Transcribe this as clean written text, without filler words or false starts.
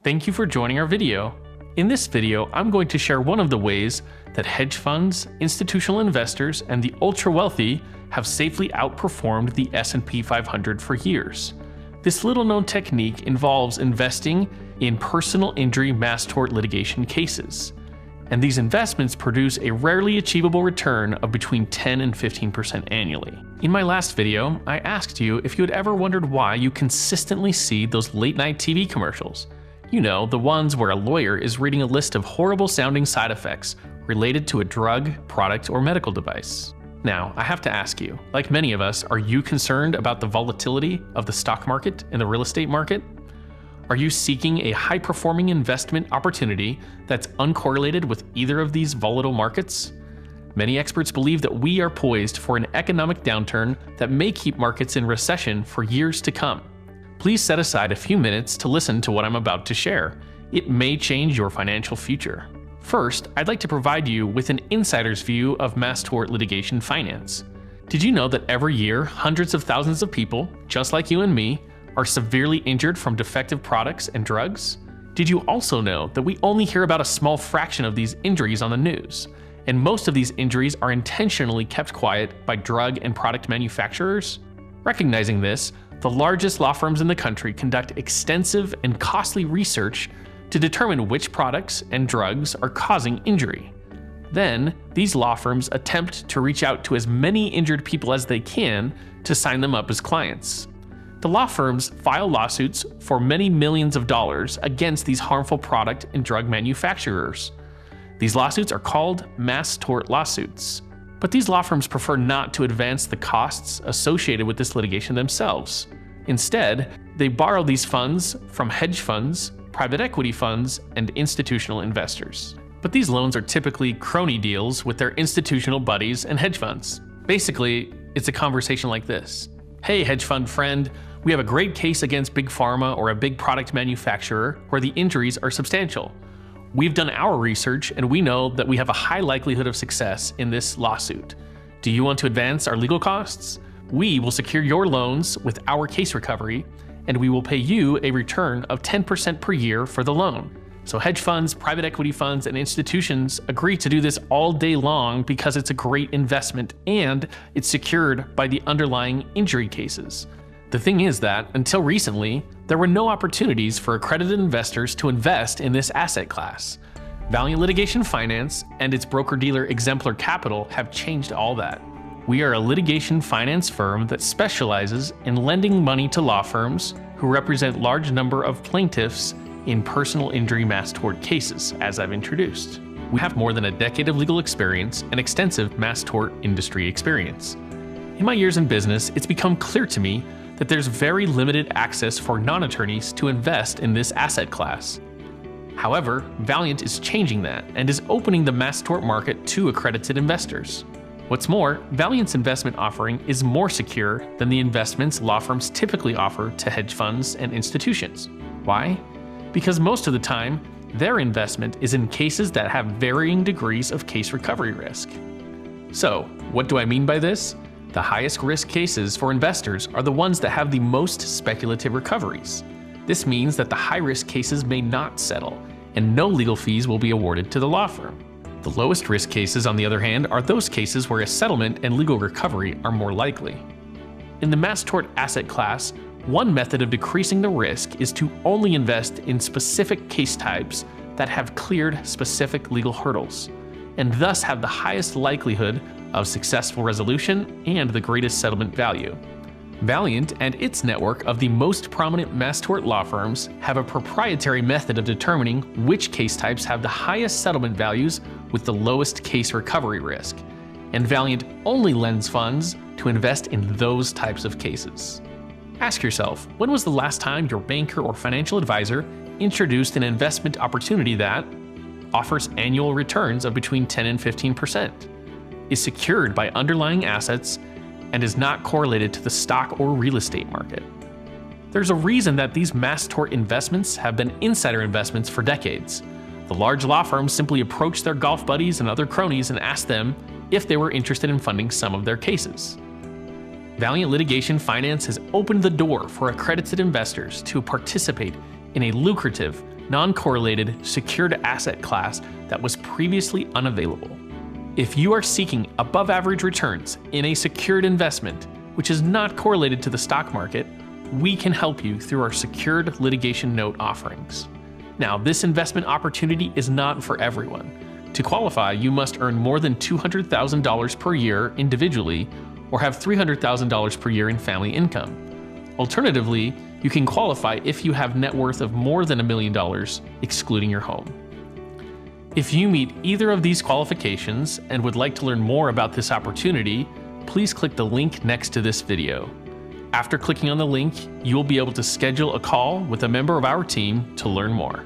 Thank you for joining our video. In this video, I'm going to share one of the ways that hedge funds, institutional investors, and the ultra-wealthy have safely outperformed the S&P 500 for years. This little-known technique involves investing in personal injury mass tort litigation cases. And these investments produce a rarely achievable return of between 10 and 15% annually. In my last video, I asked you if you had ever wondered why you consistently see those late-night TV commercials. You know, the ones where a lawyer is reading a list of horrible-sounding side effects related to a drug, product, or medical device. Now, I have to ask you, like many of us, are you concerned about the volatility of the stock market and the real estate market? Are you seeking a high-performing investment opportunity that's uncorrelated with either of these volatile markets? Many experts believe that we are poised for an economic downturn that may keep markets in recession for years to come. Please set aside a few minutes to listen to what I'm about to share. It may change your financial future. First, I'd like to provide you with an insider's view of mass tort litigation finance. Did you know that every year, hundreds of thousands of people, just like you and me, are severely injured from defective products and drugs? Did you also know that we only hear about a small fraction of these injuries on the news, and most of these injuries are intentionally kept quiet by drug and product manufacturers? Recognizing this, the largest law firms in the country conduct extensive and costly research to determine which products and drugs are causing injury. Then, these law firms attempt to reach out to as many injured people as they can to sign them up as clients. The law firms file lawsuits for many millions of dollars against these harmful product and drug manufacturers. These lawsuits are called mass tort lawsuits. But these law firms prefer not to advance the costs associated with this litigation themselves. Instead, they borrow these funds from hedge funds, private equity funds, and institutional investors. But these loans are typically crony deals with their institutional buddies and hedge funds. Basically, it's a conversation like this. Hey, hedge fund friend, we have a great case against Big Pharma or a big product manufacturer where the injuries are substantial. We've done our research and we know that we have a high likelihood of success in this lawsuit. Do you want to advance our legal costs? We will secure your loans with our case recovery, and we will pay you a return of 10% per year for the loan. So hedge funds, private equity funds, and institutions agree to do this all day long because it's a great investment and it's secured by the underlying injury cases. The thing is that, until recently, there were no opportunities for accredited investors to invest in this asset class. Valiant Litigation Finance and its broker-dealer Exemplar Capital have changed all that. We are a litigation finance firm that specializes in lending money to law firms who represent large number of plaintiffs in personal injury mass tort cases, as I've introduced. We have more than a decade of legal experience and extensive mass tort industry experience. In my years in business, it's become clear to me that there's very limited access for non-attorneys to invest in this asset class. However, Valiant is changing that and is opening the mass tort market to accredited investors. What's more, Valiant's investment offering is more secure than the investments law firms typically offer to hedge funds and institutions. Why? Because most of the time, their investment is in cases that have varying degrees of case recovery risk. So, what do I mean by this? The highest risk cases for investors are the ones that have the most speculative recoveries. This means that the high-risk cases may not settle, and no legal fees will be awarded to the law firm. The lowest risk cases, on the other hand, are those cases where a settlement and legal recovery are more likely. In the mass tort asset class, one method of decreasing the risk is to only invest in specific case types that have cleared specific legal hurdles, and thus have the highest likelihood of successful resolution and the greatest settlement value. Valiant and its network of the most prominent mass tort law firms have a proprietary method of determining which case types have the highest settlement values with the lowest case recovery risk, and Valiant only lends funds to invest in those types of cases. Ask yourself, when was the last time your banker or financial advisor introduced an investment opportunity that offers annual returns of between 10 and 15%, is secured by underlying assets, and is not correlated to the stock or real estate market? There's a reason that these mass tort investments have been insider investments for decades. The large law firms simply approached their golf buddies and other cronies and asked them if they were interested in funding some of their cases. Valiant Litigation Finance has opened the door for accredited investors to participate in a lucrative, non-correlated, secured asset class that was previously unavailable. If you are seeking above-average returns in a secured investment, which is not correlated to the stock market, we can help you through our secured litigation note offerings. Now, this investment opportunity is not for everyone. To qualify, you must earn more than $200,000 per year individually or have $300,000 per year in family income. Alternatively, you can qualify if you have net worth of more than $1 million, excluding your home. If you meet either of these qualifications and would like to learn more about this opportunity, please click the link next to this video. After clicking on the link, you will be able to schedule a call with a member of our team to learn more.